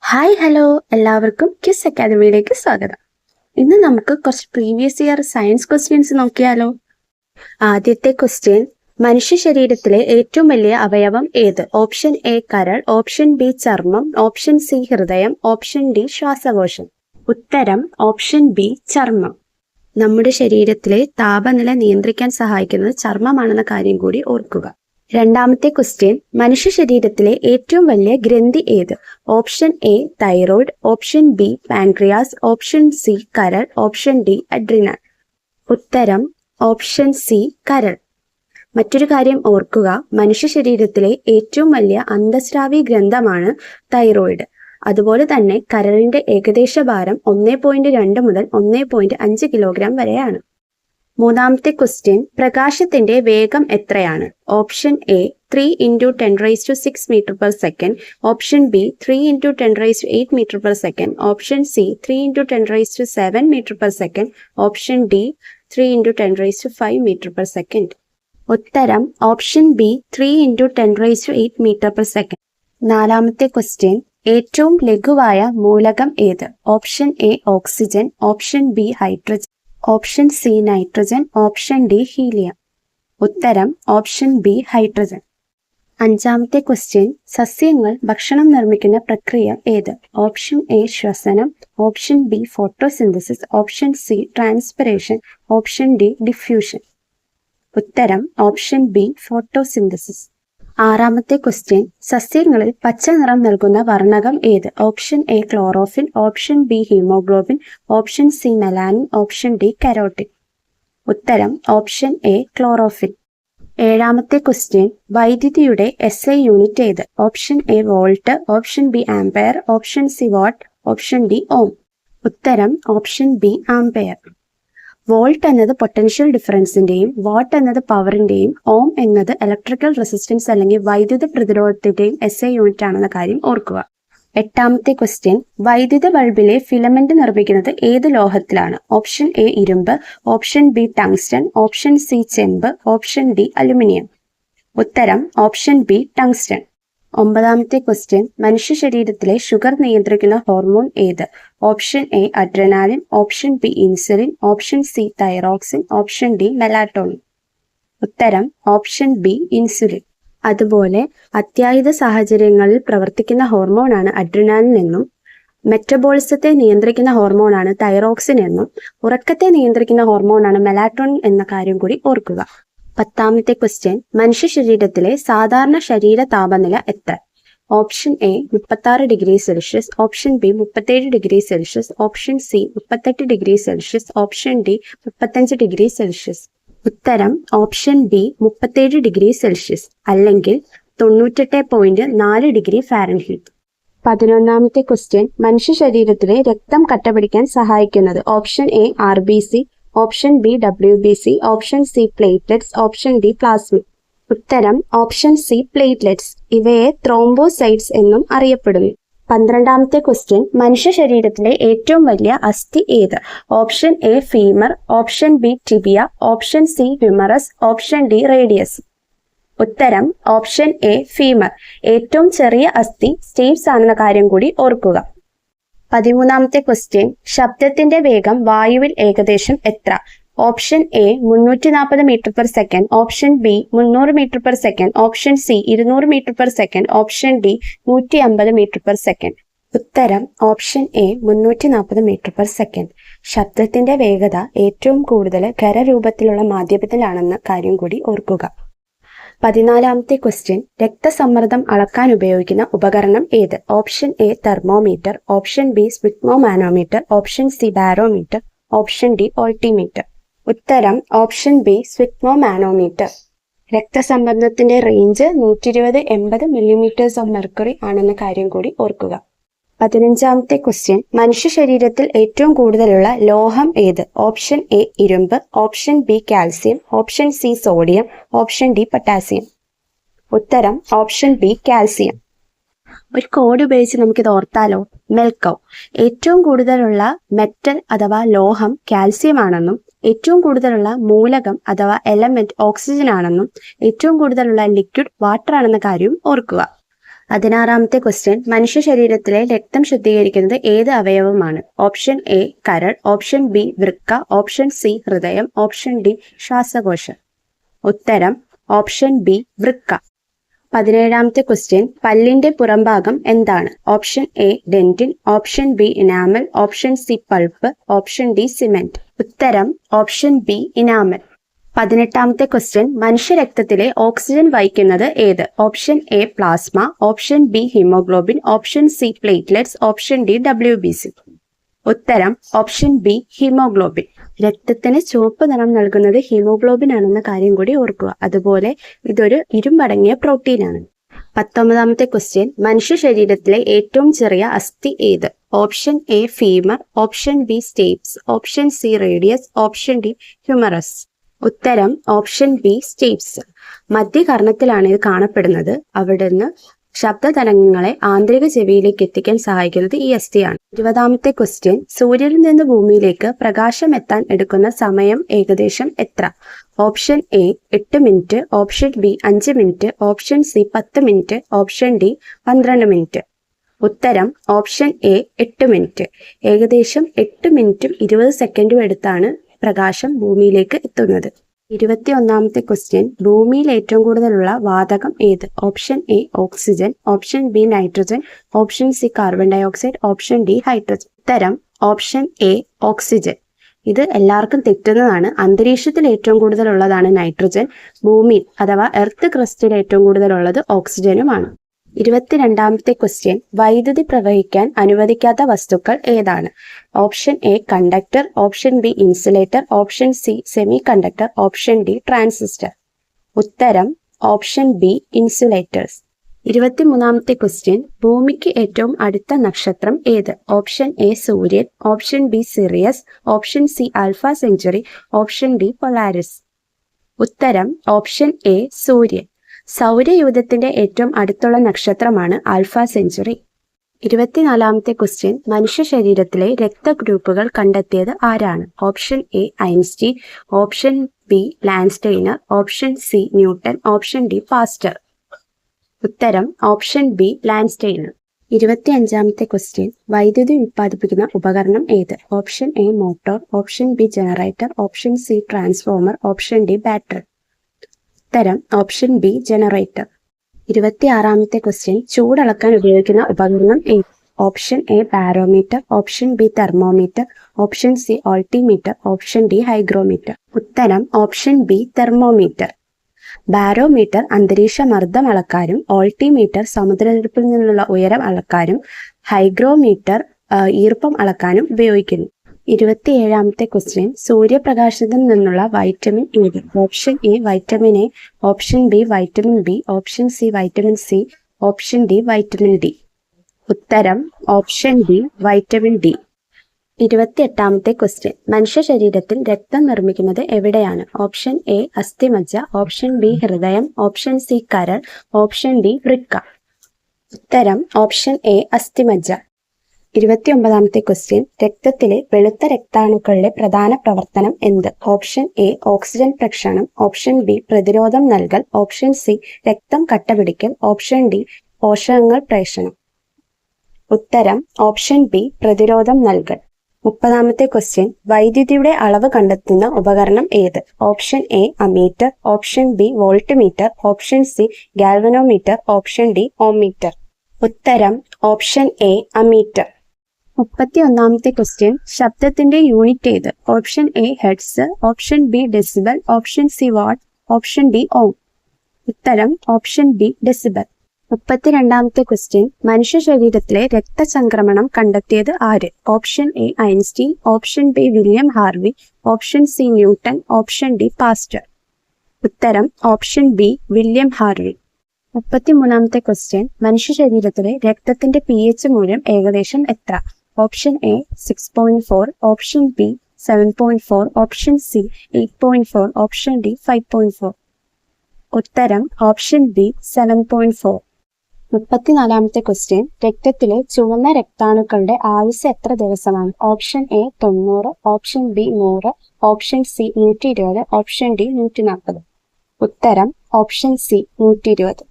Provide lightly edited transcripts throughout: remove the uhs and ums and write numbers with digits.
Hi hello, എല്ലാവർക്കും kiss അക്കാദമിയിലേക്ക് സ്വാഗതം. ഇന്ന് നമുക്ക് കുറച്ച് പ്രീവിയസ് ഇയർ സയൻസ് ക്വസ്റ്റ്യൻസ് നോക്കിയാലോ. ആദ്യത്തെ ക്വസ്റ്റ്യൻ, മനുഷ്യ ശരീരത്തിലെ ഏറ്റവും വലിയ അവയവം ഏത്? ഓപ്ഷൻ എ കരൾ, ഓപ്ഷൻ ബി ചർമ്മം, ഓപ്ഷൻ സി ഹൃദയം, ഓപ്ഷൻ ഡി ശ്വാസകോശം. ഉത്തരം ഓപ്ഷൻ ബി ചർമ്മം. നമ്മുടെ ശരീരത്തിലെ താപനില നിയന്ത്രിക്കാൻ സഹായിക്കുന്നത് ചർമ്മമാണെന്ന കാര്യം കൂടി ഓർക്കുക. രണ്ടാമത്തെ ക്വസ്റ്റ്യൻ, മനുഷ്യ ശരീരത്തിലെ ഏറ്റവും വലിയ ഗ്രന്ഥി ഏത്? Option A thyroid, option B pancreas, option C കരൾ, ഓപ്ഷൻ ഡി അഡ്രിനാൽ. ഉത്തരം ഓപ്ഷൻ സി കരൾ. മറ്റൊരു കാര്യം ഓർക്കുക, മനുഷ്യ ശരീരത്തിലെ ഏറ്റവും വലിയ അന്തസ്രാവി ഗ്രന്ഥമാണ് തൈറോയ്ഡ്. അതുപോലെ തന്നെ കരളിന്റെ ഏകദേശ ഭാരം 1.2 മുതൽ 1.5 കിലോഗ്രാം വരെയാണ്. മൂന്നാമത്തെ ക്വസ്റ്റ്യൻ, പ്രകാശത്തിന്റെ വേഗം എത്രയാണ്? Option A 3 × 10⁻⁶ metre per second, option B 3 × 10⁸ metre per second, option C 3 × 10⁻⁷ metre per second, option D 3 × 10⁵ metre per second. ഉത്തരം option B 3 × 10⁸ metre per second. നാലാമത്തെ ക്വസ്റ്റ്യൻ, ഏറ്റവും ലഘുവായ മൂലകം ഏത്? Option A oxygen, option B hydrogen, option C nitrogen, option D helium. ഉത്തരം option B hydrogen. അഞ്ചാമത്തെ question, സസ്യങ്ങൾ ഭക്ഷണം നിർമ്മിക്കുന്ന പ്രക്രിയ ഏത്? ഓപ്ഷൻ എ ശ്വസനം, option B photosynthesis, option C transpiration, option D diffusion. ഉത്തരം ഓപ്ഷൻ ബി ഫോട്ടോസിന്തസിസ്. ആറാമത്തെ ക്വസ്റ്റ്യൻ, സസ്യങ്ങളിൽ പച്ച നിറം നൽകുന്ന വർണ്ണകം ഏത്? Option A chlorophyll, option B haemoglobin, option C melanin, option D carotene. ഉത്തരം ഓപ്ഷൻ എ ക്ലോറോഫിൽ. ഏഴാമത്തെ ക്വസ്റ്റ്യൻ, വൈദ്യുതിയുടെ SI യൂണിറ്റ് ഏത്? Option A volt, option B ampere, option C watt, option D ohm. ഉത്തരം ഓപ്ഷൻ ബി ആംപയർ. വോൾട്ട് എന്നത് potential ഡിഫറൻസിന്റെയും what എന്നത് പവറിന്റെയും ഓം എന്നത് electrical resistance അല്ലെങ്കിൽ വൈദ്യുത പ്രതിരോധത്തിന്റെയും SI യൂണിറ്റ് ആണെന്ന കാര്യം ഓർക്കുക. എട്ടാമത്തെ ക്വസ്റ്റ്യൻ, വൈദ്യുത ബൾബിലെ ഫിലമെന്റ് നിർമ്മിക്കുന്നത് ഏത് ലോഹത്തിലാണ്? ഓപ്ഷൻ എ ഇരുമ്പ്, option B tungsten, option C ചെമ്പ്, ഓപ്ഷൻ ഡി അലുമിനിയം. ഉത്തരം ഓപ്ഷൻ ബി ടങ്സ്റ്റൺ. ഒമ്പതാമത്തെ ക്വസ്റ്റ്യൻ, മനുഷ്യ ശരീരത്തിലെ ഷുഗർ നിയന്ത്രിക്കുന്ന ഹോർമോൺ ഏത്? Option A adrenaline, option B insulin, option C thyroxine, option D melatonin. ഉത്തരം ഓപ്ഷൻ ബി ഇൻസുലിൻ. അതുപോലെ അത്യാഹിത സാഹചര്യങ്ങളിൽ പ്രവർത്തിക്കുന്ന ഹോർമോണാണ് അഡ്രിനാലിൻ എന്നും മെറ്റബോളിസത്തെ നിയന്ത്രിക്കുന്ന ഹോർമോണാണ് തൈറോക്സിൻ എന്നും ഉറക്കത്തെ നിയന്ത്രിക്കുന്ന ഹോർമോണാണ് മെലാറ്റോണിൻ എന്ന കാര്യം കൂടി ഓർക്കുക. പത്താമത്തെ ക്വസ്റ്റ്യൻ, മനുഷ്യ ശരീരത്തിലെ സാധാരണ ശരീര താപനില എത്ര? Option A 36 degree Celsius, option B 37 degree Celsius, option C 38 degree Celsius, option D 35 degree Celsius. ഉത്തരം ഓപ്ഷൻ ബി 37 ഡിഗ്രി സെൽഷ്യസ് അല്ലെങ്കിൽ 98.4 ഡിഗ്രി ഫാരൻഹീറ്റ്. 11ാമത്തെ ക്വസ്റ്റ്യൻ, മനുഷ്യ ശരീരത്തിലെ രക്തം കട്ടപിടിക്കാൻ സഹായിക്കുന്നത്? Option A RBC, option B WBC, option C platelets, option D plasma. ഉത്തരം option C platelets. ഇവയെ thrombocytes എന്നും അറിയപ്പെടുന്നു. 12ാമത്തെ ക്വസ്റ്റ്യൻ, മനുഷ്യ ശരീരത്തിലെ ഏറ്റവും വലിയ അസ്ഥി ഏത്? Option A femur, option B tibia, option C humorous, option D radius. ഉത്തരം ഓപ്ഷൻ എ ഫീമർ. ഏറ്റവും ചെറിയ അസ്ഥി സ്റ്റേപ്സ് ആണെന്ന കാര്യം കൂടി ഓർക്കുക. 13ാമത്തെ ക്വസ്റ്റ്യൻ, ശബ്ദത്തിന്റെ വേഗം വായുവിൽ ഏകദേശം എത്ര? Option A 340 metre per second, option B 300 metre per second, option C 200 metre per second, option D 150 metre per second. ഉത്തരം option A 340 metre per second. ശബ്ദത്തിന്റെ വേഗത ഏറ്റവും കൂടുതൽ ഖരരൂപത്തിലുള്ള മാധ്യമത്തിലാണെന്ന കാര്യം കൂടി ഓർക്കുക. 14ാമത്തെ ക്വസ്റ്റ്യൻ, രക്തസമ്മർദ്ദം അളക്കാൻ ഉപയോഗിക്കുന്ന ഉപകരണം ഏത്? Option A thermometer, option B sphygmomanometer, option C barometer, option D altimeter. ഉത്തരം ഓപ്ഷൻ ബി സ്പിഗ്മോമാനോമീറ്റർ. രക്തസമ്മർദ്ദത്തിന്റെ റേഞ്ച് 120-80 മില്ലിമീറ്റേഴ്സ് ഓഫ് മെർക്കുറി ആണെന്ന കാര്യം കൂടി ഓർക്കുക. 15ാമത്തെ ക്വസ്റ്റ്യൻ, മനുഷ്യ ശരീരത്തിൽ ഏറ്റവും കൂടുതലുള്ള ലോഹം ഏത്? ഓപ്ഷൻ എ ഇരുമ്പ്, option B calcium, option C sodium, option D potassium. ഉത്തരം ഓപ്ഷൻ ബി കാൽസ്യം. ഒരു കോഡ് ഉപയോഗിച്ച് നമുക്കിത് ഓർത്താലോ? മെൽക്കൗ. ഏറ്റവും കൂടുതലുള്ള മെറ്റൽ അഥവാ ലോഹം കാൽസ്യം ആണെന്നും ഏറ്റവും കൂടുതലുള്ള മൂലകം അഥവാ എലമെന്റ് ഓക്സിജൻ ആണെന്നും ഏറ്റവും കൂടുതലുള്ള ലിക്വിഡ് വാട്ടർ ആണെന്ന കാര്യവും ഓർക്കുക. 16ാമത്തെ ക്വസ്റ്റ്യൻ, മനുഷ്യ ശരീരത്തിലെ രക്തം ശുദ്ധീകരിക്കുന്നത് ഏത് അവയവമാണ്? ഓപ്ഷൻ എ കരൾ, ഓപ്ഷൻ ബി വൃക്ക, ഓപ്ഷൻ സി ഹൃദയം, ഓപ്ഷൻ ഡി ശ്വാസകോശം. ഉത്തരം ഓപ്ഷൻ ബി വൃക്ക. 17ാമത്തെ ക്വസ്റ്റ്യൻ, പല്ലിന്റെ പുറംഭാഗം എന്താണ്? Option A dentine, option B enamel, option C pulp, option D cement. ഉത്തരം ഓപ്ഷൻ ബി ഇനാമൽ. 18ാമത്തെ ക്വസ്റ്റ്യൻ, മനുഷ്യരക്തത്തിലെ ഓക്സിജൻ വഹിക്കുന്നത് ഏത്? Option A plasma, option B haemoglobin, option C platelets, option D WBC. ഉത്തരം ഓപ്ഷൻ ബി ഹീമോഗ്ലോബിൻ. രക്തത്തിന് ചുവപ്പ് നിറം നൽകുന്നത് ഹീമോഗ്ലോബിൻ ആണെന്ന കാര്യം കൂടി ഓർക്കുക. അതുപോലെ ഇതൊരു ഇരുമ്പടങ്ങിയ പ്രോട്ടീനാണ്. 19ാമത്തെ ക്വസ്റ്റ്യൻ, മനുഷ്യ ശരീരത്തിലെ ഏറ്റവും ചെറിയ അസ്ഥി ഏത്? Option A femur, option B stapes, option C radius, option D humerus. ഉത്തരം ഓപ്ഷൻ ബി സ്റ്റേപ്സ്. മധ്യകർണത്തിലാണ് ഇത് കാണപ്പെടുന്നത്. അവിടുന്ന് ശബ്ദതരംഗങ്ങളെ ആന്തരിക ചെവിയിലേക്ക് എത്തിക്കാൻ സഹായിക്കുന്നത് ഈ അസ്ഥിയാണ്. 20ാമത്തെ ക്വസ്റ്റ്യൻ, സൂര്യനിൽ നിന്ന് ഭൂമിയിലേക്ക് പ്രകാശം എത്താൻ എടുക്കുന്ന സമയം ഏകദേശം എത്ര? Option A 8 minute, option B 5 minute, option C 10 minute, option D 12 minute. ഉത്തരം ഓപ്ഷൻ എ 8 മിനിറ്റ്. ഏകദേശം 8 മിനിറ്റും 20 സെക്കൻഡും എടുത്താണ് പ്രകാശം ഭൂമിയിലേക്ക് എത്തുന്നത്. 21ാമത്തെ ക്വസ്റ്റ്യൻ, ഭൂമിയിൽ ഏറ്റവും കൂടുതലുള്ള വാതകം ഏത്? Option A oxygen, option B nitrogen, option C carbon dioxide, option D hydrogen. ഉത്തരം ഓപ്ഷൻ എ ഓക്സിജൻ. ഇത് എല്ലാവർക്കും തെറ്റുന്നതാണ്. അന്തരീക്ഷത്തിൽ ഏറ്റവും കൂടുതലുള്ളതാണ് നൈട്രജൻ. ഭൂമിയിൽ അഥവാ എർത്ത് ക്രസ്റ്റിൽ ഏറ്റവും കൂടുതലുള്ളത് ഓക്സിജനുമാണ്. 22ാമത്തെ ക്വസ്റ്റ്യൻ, വൈദ്യുതി പ്രവഹിക്കാൻ അനുവദിക്കാത്ത വസ്തുക്കൾ ഏതാണ്? Option A conductor, option B insulator, option C semi conductor, option D transistor. ഉത്തരം ഓപ്ഷൻ ബി ഇൻസുലേറ്റേഴ്സ്. 23ാമത്തെ ക്വസ്റ്റ്യൻ, ഭൂമിക്ക് ഏറ്റവും അടുത്ത നക്ഷത്രം ഏത്? ഓപ്ഷൻ എ സൂര്യൻ, option B Sirius, option C alpha century, option D Polaris. ഉത്തരം ഓപ്ഷൻ എ സൂര്യൻ. സൗരയൂഥത്തിന്റെ ഏറ്റവും അടുത്തുള്ള നക്ഷത്രമാണ് ആൽഫ സെഞ്ചുറി. 24ാമത്തെ ക്വസ്റ്റ്യൻ, മനുഷ്യ ശരീരത്തിലെ രക്തഗ്രൂപ്പുകൾ കണ്ടെത്തിയത് ആരാണ്? Option A Einstein, option B Landsteiner, option C Newton, option D Pasteur. ഉത്തരം ഓപ്ഷൻ ബി ലാൻസ്റ്റൈനർ. 25ാമത്തെ ക്വസ്റ്റ്യൻ, വൈദ്യുതി ഉൽപ്പാദിപ്പിക്കുന്ന ഉപകരണം ഏത്? Option A motor, option B generator, option C transformer, option D battery. ഉത്തരം ഓപ്ഷൻ ബി ജനറേറ്റർ. 26ാമത്തെ ക്വസ്റ്റ്യൻ, ചൂടളക്കാൻ ഉപയോഗിക്കുന്ന ഉപകരണം ഏത്? Option A barometer, option B thermometer, option C altimeter, option D hygrometer. ഉത്തരം option B thermometer. Barometer അന്തരീക്ഷ മർദ്ദം അളക്കാനും, altimeter സമുദ്രനിരപ്പിൽ നിന്നുള്ള ഉയരം അളക്കാനും, ഹൈഗ്രോമീറ്റർ ഈർപ്പം അളക്കാനും ഉപയോഗിക്കുന്നു. 27ാമത്തെ ക്വസ്റ്റ്യൻ, സൂര്യപ്രകാശത്തിൽ നിന്നുള്ള വൈറ്റമിൻ ഏത്? Option A vitamin A, option B vitamin B, option C vitamin C, option D vitamin D. ഉത്തരം ഓപ്ഷൻ ഡി വൈറ്റമിൻ ഡി. 28ാമത്തെ ക്വസ്റ്റ്യൻ, മനുഷ്യ ശരീരത്തിൽ രക്തം നിർമ്മിക്കുന്നത് എവിടെയാണ്? ഓപ്ഷൻ എ അസ്ഥിമജ്ജ, ഓപ്ഷൻ ബി ഹൃദയം, ഓപ്ഷൻ സി കരൾ, ഓപ്ഷൻ ഡി വൃക്ക. ഉത്തരം ഓപ്ഷൻ എ അസ്ഥിമജ്ജ. 29ാമത്തെ ക്വസ്റ്റ്യൻ, രക്തത്തിലെ വെളുത്ത രക്താണുക്കളുടെ പ്രധാന പ്രവർത്തനം എന്ത്? ഓപ്ഷൻ എ ഓക്സിജൻ പ്രക്ഷരണം, ഓപ്ഷൻ ബി പ്രതിരോധം നൽകൽ, ഓപ്ഷൻ സി രക്തം കട്ടപിടിക്കൽ, ഓപ്ഷൻ ഡി പോഷകങ്ങൾ പ്രേഷണം. ഉത്തരം ഓപ്ഷൻ ബി പ്രതിരോധം നൽകൽ. 30ാമത്തെ ക്വസ്റ്റ്യൻ, വൈദ്യുതിയുടെ അളവ് കണ്ടെത്തുന്ന ഉപകരണം ഏത്? Option A ammeter, option B voltmeter, option C galvanometer, option D ohmmeter. ഉത്തരം ഓപ്ഷൻ എ അമീറ്റർ. 31ാമത്തെ ക്വസ്റ്റ്യൻ, ശബ്ദത്തിന്റെ യൂണിറ്റ് ഏത്? Option A hertz, option B decibel, option C watt, option D ohm. ഉത്തരം ഓപ്ഷൻ ബി ഡെസിബൽ. 32ാമത്തെ question, മനുഷ്യ ശരീരത്തിലെ രക്തചംക്രമണം കണ്ടെത്തിയത് ആര്? Option A Einstein, option B William Harvey, option C Newton, option D Pasteur. ഉത്തരം ഓപ്ഷൻ ബി വില്യം ഹാർവി. 33ാമത്തെ question, മനുഷ്യ ശരീരത്തിലെ രക്തത്തിന്റെ pH മൂല്യം ഏകദേശം എത്ര? Option A 6.4, option B 7.4, option C 8.4, option D 5.4. ഉത്തരം ഓപ്ഷൻ ബി 7.4. 34ാമത്തെ ക്വസ്റ്റ്യൻ, രക്തത്തിലെ ചുവന്ന രക്താണുക്കളുടെ ആയുസ് എത്ര ദിവസമാണ്? Option A 90, option B 100, option C 120, option D 140. ഉത്തരം ഓപ്ഷൻ സി 120.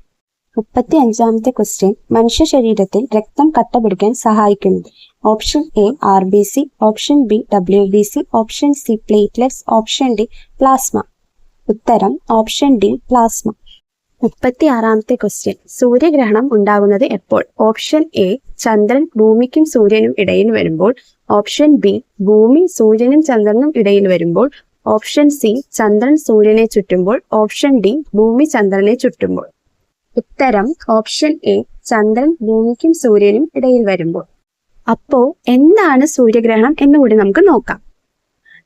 35-ാമത്തെ ക്വസ്റ്റ്യൻ മനുഷ്യ ശരീരത്തിൽ രക്തം കട്ട പിടിക്കാൻ സഹായിക്കുന്നത്. Option A RBC, option B WBC, option C platelets, option D plasma. ഉത്തരം ഓപ്ഷൻ ഡി പ്ലാസ്മ. 36-ാമത്തെ ക്വസ്റ്റ്യൻ സൂര്യഗ്രഹണം ഉണ്ടാകുന്നത് എപ്പോൾ? ഓപ്ഷൻ എ ചന്ദ്രൻ ഭൂമിക്കും സൂര്യനും ഇടയിൽ വരുമ്പോൾ, ഓപ്ഷൻ ബി ഭൂമി സൂര്യനും ചന്ദ്രനും ഇടയിൽ വരുമ്പോൾ, ഓപ്ഷൻ സി ചന്ദ്രൻ സൂര്യനെ ചുറ്റുമ്പോൾ, ഓപ്ഷൻ ഡി ഭൂമി ചന്ദ്രനെ ചുറ്റുമ്പോൾ. ഉത്തരം ഓപ്ഷൻ എ ചന്ദ്രൻ ഭൂമിക്കും സൂര്യനും ഇടയിൽ വരുമ്പോൾ. അപ്പോ എന്താണ് സൂര്യഗ്രഹണം എന്നുകൂടി നമുക്ക് നോക്കാം.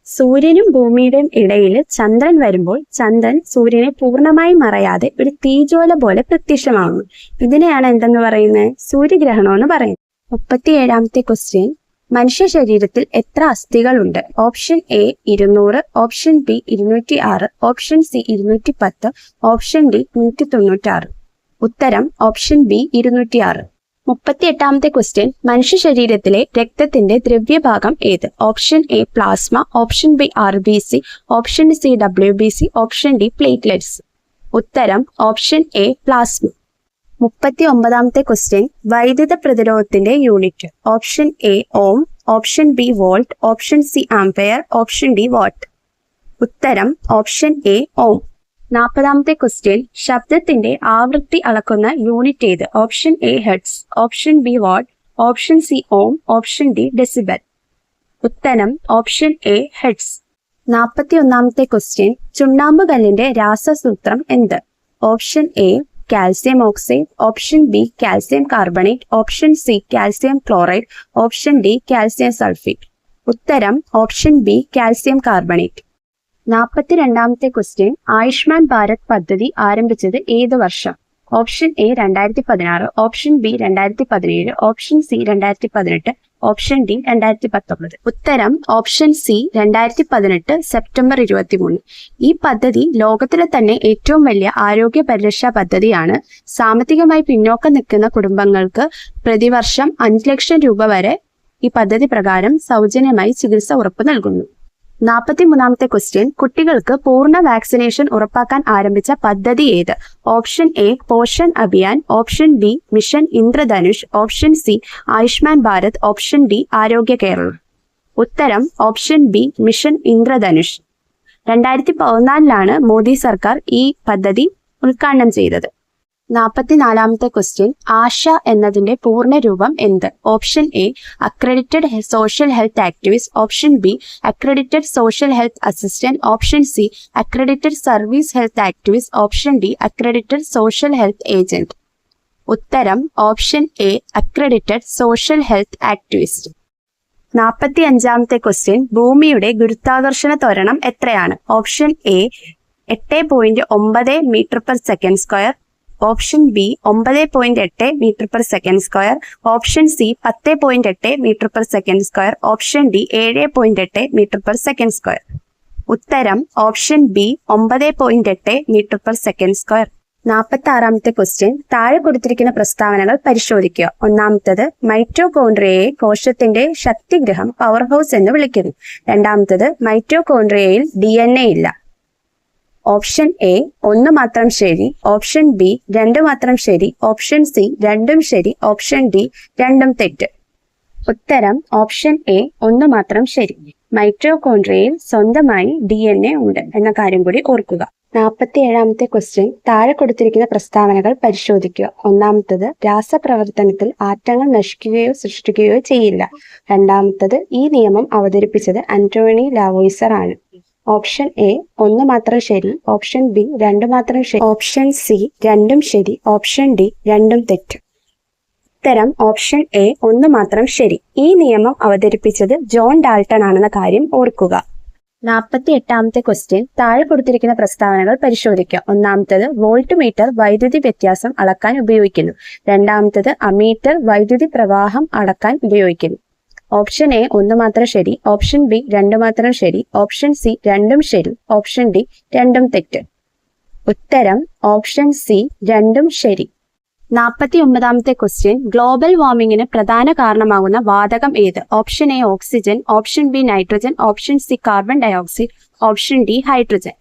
സൂര്യനും ഭൂമിയുടെയും ഇടയിൽ ചന്ദ്രൻ വരുമ്പോൾ ചന്ദ്രൻ സൂര്യനെ പൂർണ്ണമായി മറയാതെ ഒരു തീജ്വാല പോലെ പ്രത്യക്ഷമാകുന്നു. ഇതിനെയാണ് എന്തെന്ന് പറയുന്നത്? സൂര്യഗ്രഹണം എന്ന് പറയുന്നത്. 37-ാമത്തെ ക്വസ്റ്റ്യൻ മനുഷ്യ ശരീരത്തിൽ എത്ര അസ്ഥികളുണ്ട്? Option A 200, option B 206, option C 210, option D 196. ഉത്തരം ഓപ്ഷൻ ബി 206. 38-ാമത്തെ ക്വസ്റ്റ്യൻ മനുഷ്യ ശരീരത്തിലെ രക്തത്തിന്റെ ദ്രവ്യഭാഗം ഏത്? Option A plasma, option B RBC, option C WBC, option D platelets. ഉത്തരം ഓപ്ഷൻ എ പ്ലാസ്മ. 39-ാമത്തെ ക്വസ്റ്റ്യൻ വൈദ്യുത പ്രതിരോധത്തിന്റെ unit. Option A ohm, option B volt, option C ampere, option D watt. ഉത്തരം ഓപ്ഷൻ എ ഓം. 40-ാമത്തെ question ശബ്ദത്തിന്റെ ആവൃത്തി അളക്കുന്ന unit ഏത്? Option A hertz, option B watt, option C ohm, option D decibel. ഉത്തരം option A hertz. 41-ാമത്തെ question ചുണ്ണാമ്പ് കല്ലിന്റെ രാസസൂത്രം എന്ത്? Option A calcium oxide, option B calcium carbonate, option C calcium chloride, option D calcium sulphate. ഉത്തരം option B calcium carbonate. 42-ാമത്തെ question Ayushman Bharat പദ്ധതി ആരംഭിച്ചത് ഏത് വർഷം? Option A 2016, option B 2017, option C 2018, option D 2019. ഉത്തരം ഓപ്ഷൻ സി 2018 സെപ്റ്റംബർ 23. ഈ പദ്ധതി ലോകത്തിലെ തന്നെ ഏറ്റവും വലിയ ആരോഗ്യ പരിരക്ഷാ പദ്ധതിയാണ്. സാമ്പത്തികമായി പിന്നോക്കം നിൽക്കുന്ന കുടുംബങ്ങൾക്ക് പ്രതിവർഷം 5 ലക്ഷം രൂപ വരെ ഈ പദ്ധതി പ്രകാരം സൗജന്യമായി ചികിത്സ ഉറപ്പു നൽകുന്നു. 43-ാമത്തെ ക്വസ്റ്റ്യൻ കുട്ടികൾക്ക് പൂർണ്ണ വാക്സിനേഷൻ ഉറപ്പാക്കാൻ ആരംഭിച്ച പദ്ധതി ഏത്? Option A Poshan Abhiyan, option B mission Indradhanush, option C Ayushman Bharat, option D Arogya Keralam. ഉത്തരം ഓപ്ഷൻ ബി മിഷൻ ഇന്ദ്രധനുഷ്. 2014-ലാണ് മോദി സർക്കാർ ഈ പദ്ധതി ഉദ്ഘാടനം ചെയ്തത്. 44-ാമത്തെ ക്വസ്റ്റ്യൻ ആശ എന്നതിന്റെ പൂർണ്ണ രൂപം എന്ത്? Option A accredited social health activist, option B accredited social health assistant, option C accredited service health activist, option D accredited social health agent. ഉത്തരം option A accredited social health activist. 45-ാമത്തെ question ഭൂമിയുടെ ഗുരുത്വാകർഷണ ത്വരണം എത്രയാണ്? Option A 8.9 metre per second square, option B 9.8 metre per second square, option C 10.8 metre per second square, option D 7.8 metre per second square. ഉത്തരം option B 9.8 metre per second square. 46-ാമത്തെ question താഴെ കൊടുത്തിരിക്കുന്ന പ്രസ്താവനകൾ പരിശോധിക്കുക. ഒന്നാമത്തത് മൈറ്റോകോൺട്രിയയെ കോശത്തിന്റെ ശക്തിഗ്രഹം power house എന്ന് വിളിക്കുന്നു. രണ്ടാമത്തത് മൈറ്റോകോൺട്രിയയിൽ DNA ഇല്ല. ഓപ്ഷൻ എ 1 മാത്രം ശരി, ഓപ്ഷൻ ബി 2 മാത്രം ശരി, ഓപ്ഷൻ സി 2ഉം ശരി, ഓപ്ഷൻ ഡി 2ഉം തെറ്റ്. ഉത്തരം ഓപ്ഷൻ എ 1 മാത്രം ശരി. മൈറ്റോകോൺട്രിയയിൽ സ്വന്തമായി DNA ഉണ്ട് എന്ന കാര്യം കൂടി ഓർക്കുക. 47-ാമത്തെ ക്വസ്റ്റ്യൻ താഴെ കൊടുത്തിരിക്കുന്ന പ്രസ്താവനകൾ പരിശോധിക്കുക. ഒന്നാമത്തത് രാസപ്രവർത്തനത്തിൽ ആറ്റങ്ങൾ നശിക്കുകയോ സൃഷ്ടിക്കുകയോ ചെയ്യില്ല. രണ്ടാമത്തത് ഈ നിയമം അവതരിപ്പിച്ചത് ആന്റോണി ലാവോയിസർ ആണ്. ഓപ്ഷൻ എ 1 മാത്രം ശരി, ഓപ്ഷൻ ബി 2 മാത്രം ശരി, ഓപ്ഷൻ സി 2ഉം ശരി, ഓപ്ഷൻ ഡി 2ഉം തെറ്റ്. ഉത്തരം ഓപ്ഷൻ എ 1 മാത്രം ശരി. ഈ നിയമം അവതരിപ്പിച്ചത് ജോൺ ഡാൾട്ടൺ ആണെന്ന കാര്യം ഓർക്കുക. 48-ാമത്തെ ക്വസ്റ്റ്യൻ താഴെ കൊടുത്തിരിക്കുന്ന പ്രസ്താവനകൾ പരിശോധിക്കുക. ഒന്നാമത്തത് വോൾട്ട് മീറ്റർ വൈദ്യുതി വ്യത്യാസം അളക്കാൻ ഉപയോഗിക്കുന്നു. രണ്ടാമത്തത് അമീറ്റർ വൈദ്യുതി പ്രവാഹം അളക്കാൻ ഉപയോഗിക്കുന്നു. ഓപ്ഷൻ എ 1 മാത്രം ശരി, ഓപ്ഷൻ ബി 2 മാത്രം ശരി, ഓപ്ഷൻ സി 2ഉം ശരി, ഓപ്ഷൻ ഡി 2ഉം തെറ്റ്. ഉത്തരം ഓപ്ഷൻ സി 2ഉം ശരി. 49-ാമത്തെ ക്വസ്റ്റ്യൻ ഗ്ലോബൽ വാർമിംഗിന് പ്രധാന കാരണമാകുന്ന വാതകം ഏത്? Option A oxygen, option B nitrogen, option C carbon dioxide, option D hydrogen.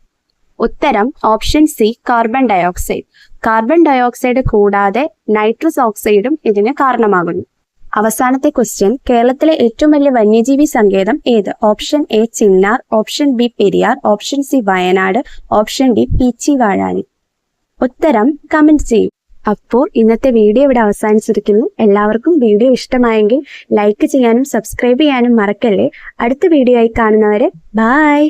ഉത്തരം option C carbon dioxide. Carbon dioxide കൂടാതെ നൈട്രസ് ഓക്സൈഡും ഇതിന് കാരണമാകുന്നു. അവസാനത്തെ ക്വസ്റ്റ്യൻ, കേരളത്തിലെ ഏറ്റവും വലിയ വന്യജീവി സങ്കേതം ഏത്? Option A Chinnar, option B Periyar, option C Wayanad, option D Peechi Vazhani. ഉത്തരം കമന്റ് ചെയ്യൂ. അപ്പോൾ ഇന്നത്തെ വീഡിയോ ഇവിടെ അവസാനിച്ചിരിക്കുന്നു. എല്ലാവർക്കും വീഡിയോ ഇഷ്ടമായെങ്കിൽ ലൈക്ക് ചെയ്യാനും സബ്സ്ക്രൈബ് ചെയ്യാനും മറക്കല്ലേ. അടുത്ത വീഡിയോ ആയി കാണുന്നവരെ ബൈ.